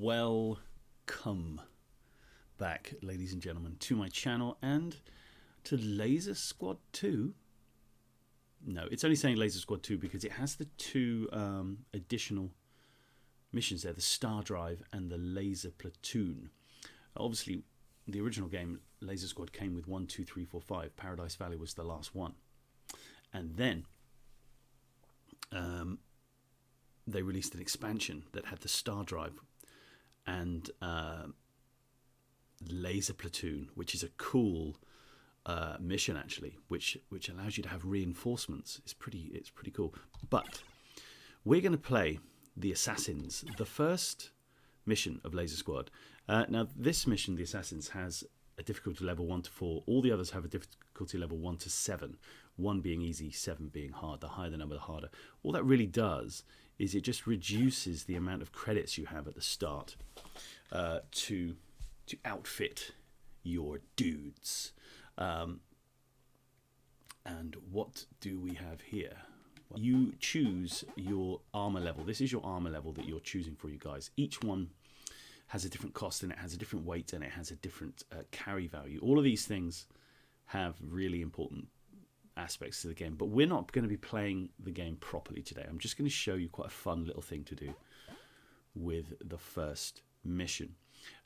Welcome back, ladies and gentlemen, to my channel and to Laser Squad 2. No, it's only saying Laser Squad 2 because it has the two additional missions there, the Star Drive and the Laser Platoon. Obviously, the original game, Laser Squad, came with 1, 2, 3, 4, 5. Paradise Valley was the last one. And then they released an expansion that had the Star Drive and Laser Platoon, which is a cool mission actually, which allows you to have reinforcements. It's pretty cool. But we're going to play the Assassins, the first mission of Laser Squad. Now this mission, the Assassins, has a difficulty level 1 to 4. All the others have a difficulty level 1 to 7. 1 being easy, 7 being hard. The higher the number, the harder. All that really does is it just reduces the amount of credits you have at the start to outfit your dudes. And what do we have here? You choose your armor level. This is your armor level that you're choosing for you guys. Each one has a different cost and it has a different weight and it has a different carry value. All of these things have really important aspects to the game, but we're not going to be playing the game properly today. I'm just going to show you quite a fun little thing to do with the first mission.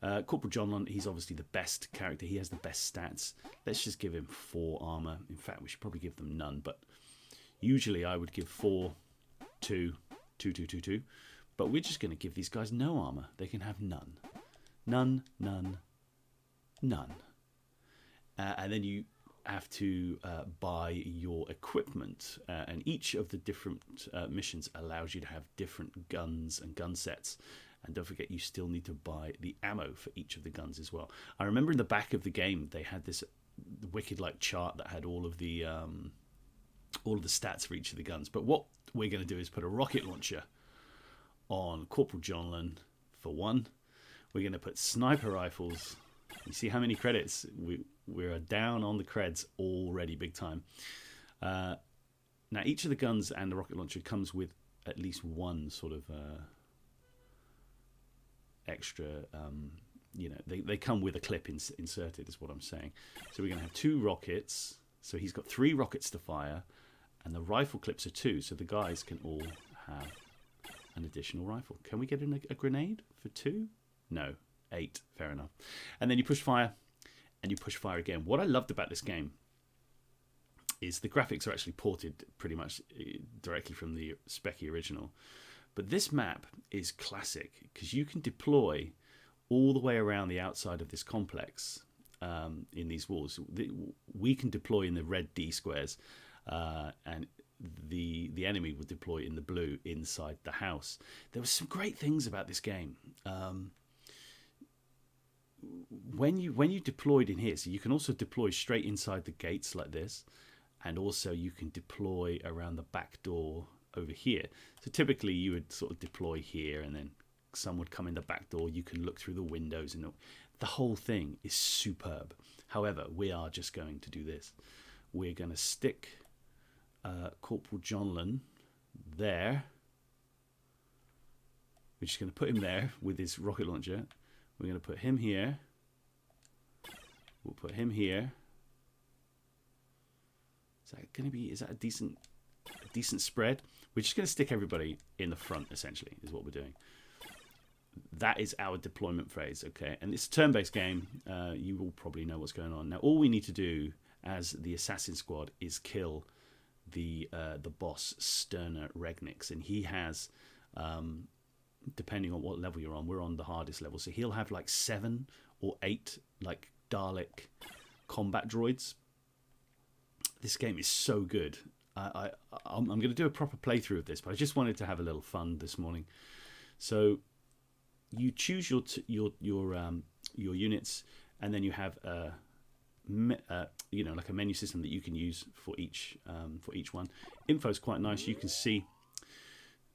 Corporal Jonlon, he's obviously the best character. He has the best stats. Let's just give him 4 armor. In fact, we should probably give them none, but usually I would give 4, 2, 2, 2, 2, 2. But we're just going to give these guys no armor. They can have none. None, none, none. And then you have to buy your equipment. And each of the different missions allows you to have different guns and gun sets. And don't forget, you still need to buy the ammo for each of the guns as well. I remember in the back of the game, they had this wicked-like chart that had all of the stats for each of the guns. But what we're going to do is put a rocket launcher on Corporal Jonlon for 1. We're going to put sniper rifles. You see how many credits? We're down on the creds already, big time. Now, each of the guns and the rocket launcher comes with at least one sort of extra, they come with a clip inserted, is what I'm saying. So we're going to have 2 rockets. So he's got 3 rockets to fire, and the rifle clips are 2, so the guys can all have an additional rifle. Can we get in a grenade for 2? No, 8, fair enough. And then you push fire, and you push fire again. What I loved about this game is the graphics are actually ported pretty much directly from the Specky original. But this map is classic because you can deploy all the way around the outside of this complex in these walls. We can deploy in the red D squares, and the enemy would deploy in the blue inside the house. There were some great things about this game. When you deployed in here, so you can also deploy straight inside the gates like this, and also you can deploy around the back door over here. So typically you would sort of deploy here and then some would come in the back door. You can look through the windows and the whole thing is superb. However, we are just going to do this. We're going to stick Corporal Jonlon there. We're just going to put him there with his rocket launcher. We're going to put him here. We'll put him here. Is that a decent spread? We're just going to stick everybody in the front, essentially, is what we're doing. That is our deployment phase, okay? And it's a turn-based game. You will probably know what's going on. Now, all we need to do as the Assassin Squad is kill the boss, Sterner Regnix. And he has, depending on what level you're on, we're on the hardest level. So he'll have like 7 or 8 like Dalek combat droids. This game is so good. I'm going to do a proper playthrough of this, but I just wanted to have a little fun this morning. So you choose your units, and then you have like a menu system that you can use for each one. Info is quite nice. You can see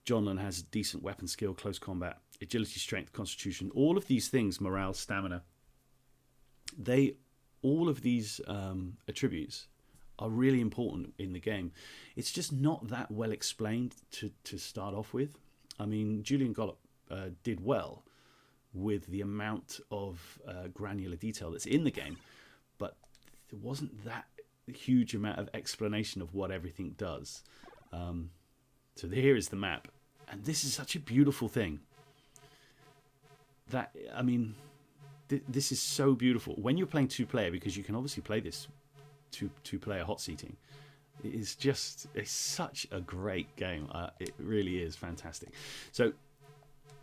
Jonlon has decent weapon skill, close combat, agility, strength, constitution. All of these things, morale, stamina. All of these attributes are really important in the game. It's just not that well explained to start off with. I mean, Julian Gollop did well, with the amount of granular detail that's in the game, but there wasn't that huge amount of explanation of what everything does. So here is the map, and this is such a beautiful thing. That, I mean, this is so beautiful when you're playing two-player, because you can obviously play this two-player hot seating. It's such a great game. It really is fantastic. So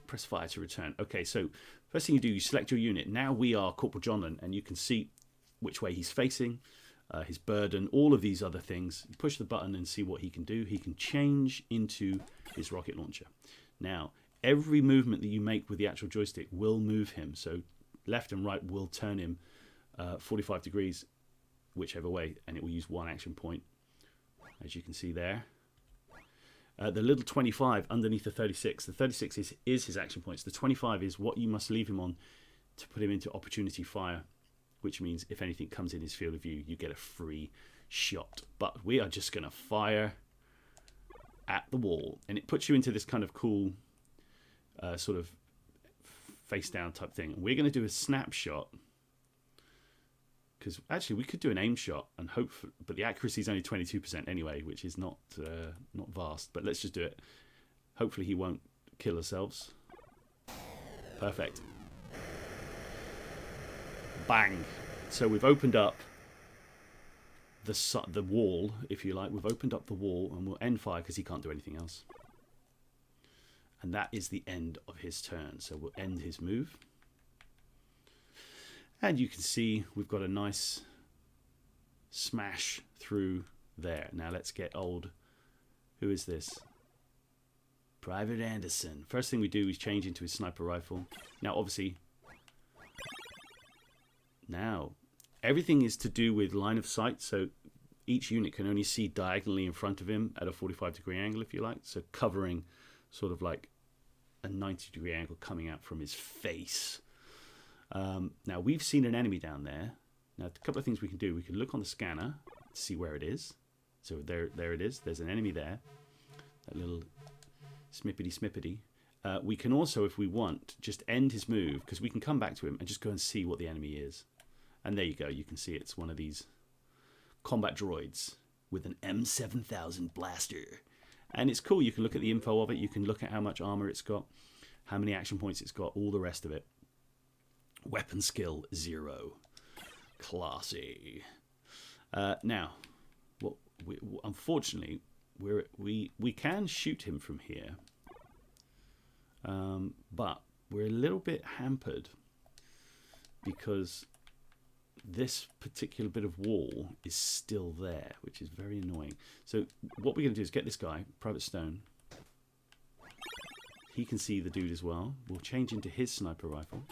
press fire to return. Okay, so first thing you do, you select your unit. Now we are Corporal Jonlin, and you can see which way he's facing, his burden, all of these other things. You push the button and see what he can do. He can change into his rocket launcher. Now, every movement that you make with the actual joystick will move him. So left and right will turn him 45 degrees, whichever way, and it will use one action point, as you can see there. The little 25 underneath the 36. The 36 is his action points. The 25 is what you must leave him on to put him into opportunity fire, which means if anything comes in his field of view, you get a free shot. But we are just going to fire at the wall, and it puts you into this kind of cool sort of face down type thing. And we're going to do a snapshot, because actually we could do an aim shot and hope for, but the accuracy is only 22% anyway, which is not vast. But let's just do it. Hopefully he won't kill ourselves. Perfect. Bang. So we've opened up the wall, if you like. We've opened up the wall, and we'll end fire because he can't do anything else. And that is the end of his turn. So we'll end his move. And you can see we've got a nice smash through there. Now let's get old. Who is this? Private Anderson. First thing we do is change into his sniper rifle. Now obviously, now everything is to do with line of sight. So each unit can only see diagonally in front of him at a 45-degree angle, if you like. So covering sort of like a 90-degree angle coming out from his face. Now we've seen an enemy down there. Now a couple of things we can do. We can look on the scanner to see where it is. So there it is. There's an enemy there. That little snippety. We can also, if we want, just end his move, because we can come back to him and just go and see what the enemy is. And there you go. You can see it's one of these combat droids with an M7000 blaster. And it's cool. You can look at the info of it. You can look at how much armor it's got, how many action points it's got, all the rest of it. Weapon skill 0. Classy. Now, unfortunately, we can shoot him from here, but we're a little bit hampered because this particular bit of wall is still there, which is very annoying. So what we're going to do is get this guy, Private Stone. He can see the dude as well. We'll change into his sniper rifle.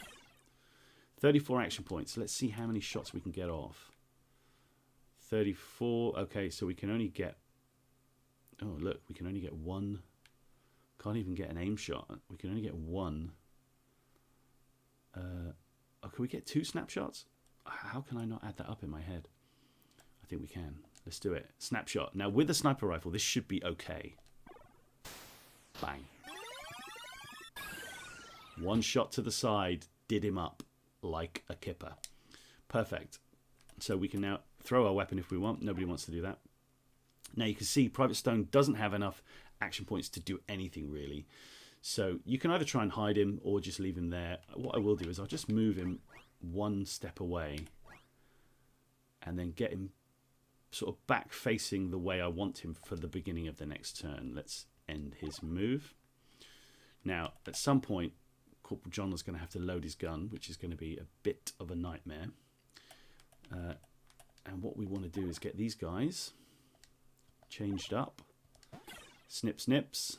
34 action points. Let's see how many shots we can get off. 34. Okay, so we can only get... Oh, look, we can only get one. Can't even get an aim shot. We can only get one. Oh, can we get 2 snapshots? How can I not add that up in my head? I think we can. Let's do it. Snapshot. Now, with the sniper rifle, this should be okay. Bang. One shot to the side. Did him up like a kipper. Perfect. So we can now throw our weapon if we want. Nobody wants to do that. Now you can see Private Stone doesn't have enough action points to do anything really. So you can either try and hide him or just leave him there. What I will do is I'll just move him one step away and then get him sort of back facing the way I want him for the beginning of the next turn. Let's end his move. Now at some point Corporal John is going to have to load his gun, which is going to be a bit of a nightmare. And what we want to do is get these guys changed up. Snip, snips.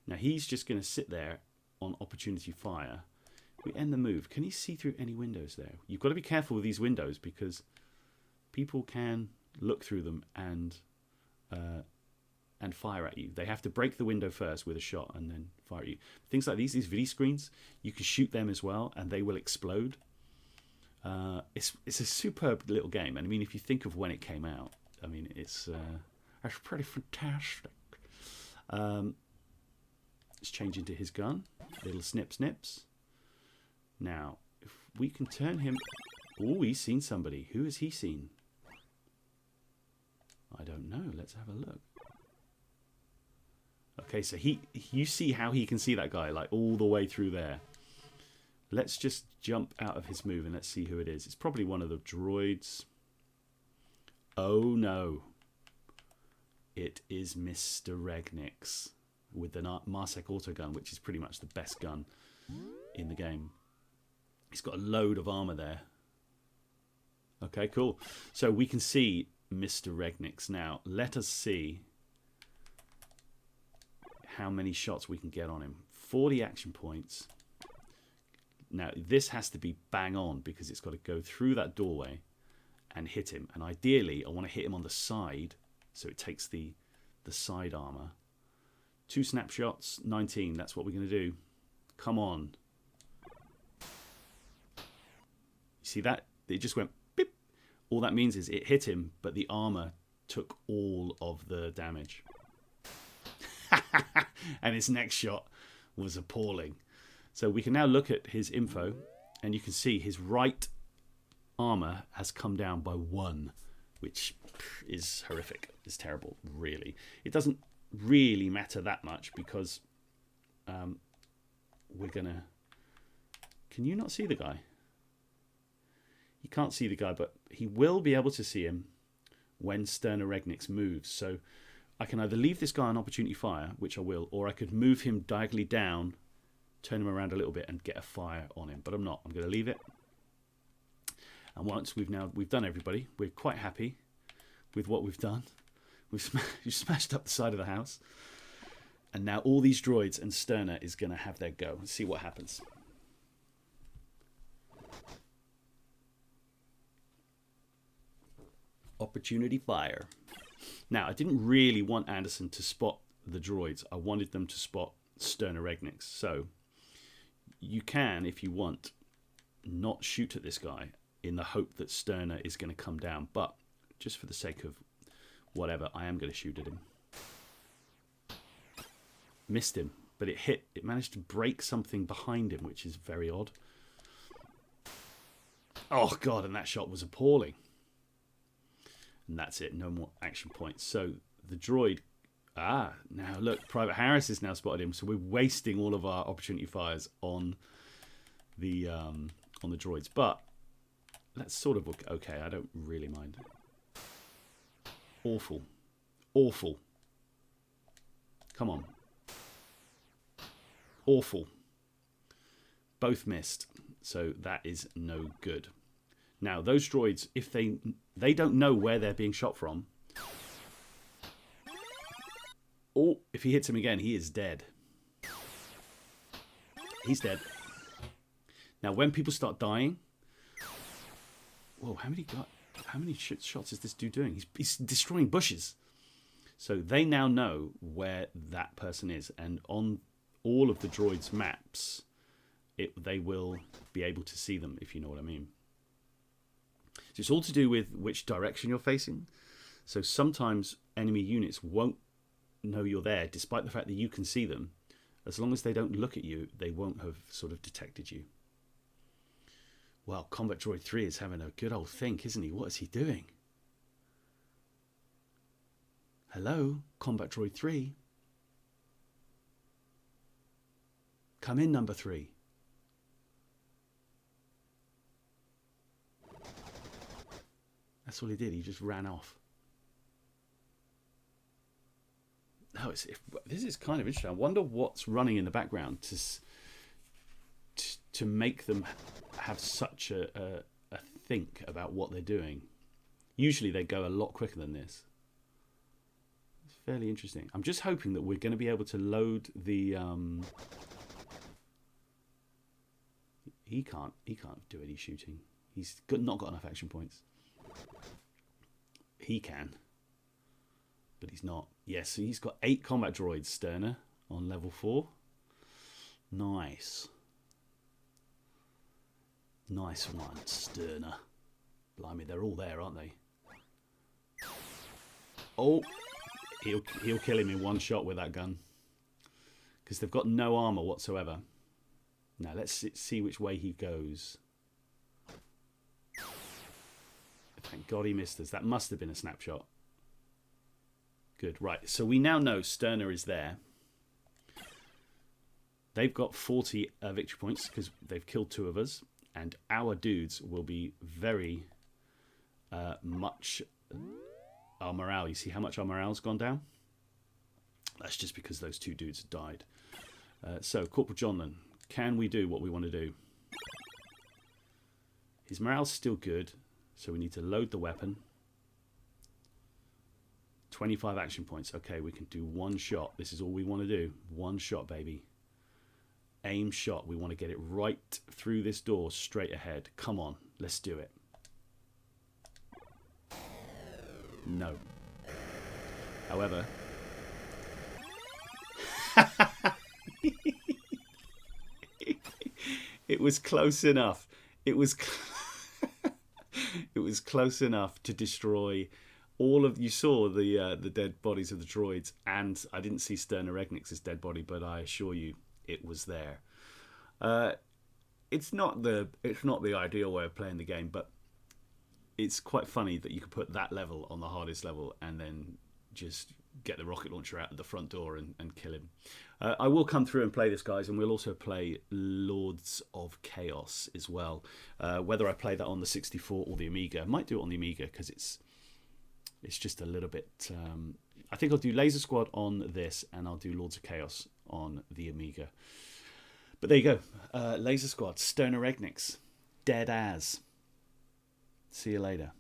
Now he's just going to sit there on opportunity fire. We end the move. Can he see through any windows there? You've got to be careful with these windows because people can look through them and fire at you. They have to break the window first with a shot and then fire at you. Things like these video screens, you can shoot them as well and they will explode. It's a superb little game. And I mean, if you think of when it came out, I mean, it's pretty fantastic. Let's change into his gun. Little snip, snips. Now, if we can turn him... Oh, he's seen somebody. Who has he seen? I don't know. Let's have a look. Okay, so you see how he can see that guy, like all the way through there. Let's just jump out of his move and let's see who it is. It's probably one of the droids. Oh no. It is Mr. Regnix with the Marsec autogun, which is pretty much the best gun in the game. He's got a load of armor there. Okay, cool. So we can see Mr. Regnix now. Let us see how many shots we can get on him. 40 action points. Now, this has to be bang on because it's got to go through that doorway and hit him. And ideally, I want to hit him on the side so it takes the side armor. 2 snapshots, 19. That's what we're going to do. Come on. You see that? It just went beep. All that means is it hit him, but the armor took all of the damage. And his next shot was appalling. So we can now look at his info, and you can see his right armor has come down by 1, which is horrific. It's terrible, really. It doesn't really matter that much because we're going to... Can you not see the guy? You can't see the guy, but he will be able to see him when Sterner Regnix moves. So I can either leave this guy on opportunity fire, which I will, or I could move him diagonally down, turn him around a little bit and get a fire on him. But I'm not. I'm going to leave it. And once we've done everybody, we're quite happy with what we've done. We've smashed up the side of the house. And now all these droids and Sterner is going to have their go. Let's see what happens. Opportunity fire. Now, I didn't really want Anderson to spot the droids. I wanted them to spot Sterner Regnix. So you can, if you want, not shoot at this guy in the hope that Sterner is going to come down. But just for the sake of whatever, I am going to shoot at him. Missed him, but it hit. It managed to break something behind him, which is very odd. Oh, God, and that shot was appalling. And that's it. No more action points. So the droid... now look, Private Harris has now spotted him. So we're wasting all of our opportunity fires on the droids. But that's sort of okay. I don't really mind. Awful. Awful. Come on. Awful. Both missed. So that is no good. Now, those droids, if they don't know where they're being shot from. Or if he hits him again, he is dead. He's dead. Now, when people start dying... Whoa, how many shots is this dude doing? He's destroying bushes. So they now know where that person is. And on all of the droids' maps, they will be able to see them, if you know what I mean. So it's all to do with which direction you're facing. So sometimes enemy units won't know you're there, despite the fact that you can see them. As long as they don't look at you, they won't have sort of detected you. Well, Combat Droid 3 is having a good old think, isn't he? What is he doing? Hello, Combat Droid 3. Come in, number 3. That's all he did. He just ran off. No, this is kind of interesting. I wonder what's running in the background to make them have such a think about what they're doing. Usually they go a lot quicker than this. It's fairly interesting. I'm just hoping that we're going to be able to load the... He can't do any shooting. He's not got enough action points. He can, but he's not. Yes, so he's got 8 combat droids, Sterner, on level 4. Nice. Nice one, Sterner. Blimey, they're all there, aren't they? Oh, he'll kill him in one shot with that gun. Because they've got no armor whatsoever. Now let's see which way he goes. Thank God he missed us. That must have been a snapshot. Good, right. So we now know Sterner is there. They've got 40 victory points because they've killed 2 of us. And our dudes will be very much... Our morale. You see how much our morale's gone down? That's just because those 2 dudes have died. So, Corporal Johnman, can we do what we want to do? His morale's still good, so we need to load the weapon. 25 action points. Okay, we can do 1 shot. This is all we want to do. 1 shot, baby. Aim shot. We want to get it right through this door, straight ahead. Come on, let's do it. No. However... it was close enough. It was it was close enough to destroy all of... You saw the dead bodies of the droids, and I didn't see Sterner Regnix's dead body, but I assure you it was there. It's not the ideal way of playing the game, but it's quite funny that you could put that level on the hardest level and then just get the rocket launcher out of the front door and kill him. I will come through and play this, guys, and we'll also play Lords of Chaos as well. Whether I play that on the 64 or the Amiga, I might do it on the Amiga because it's just a little bit... I think I'll do Laser Squad on this, and I'll do Lords of Chaos on the Amiga. But there you go. Laser Squad, Sterner Regnix, dead as. See you later.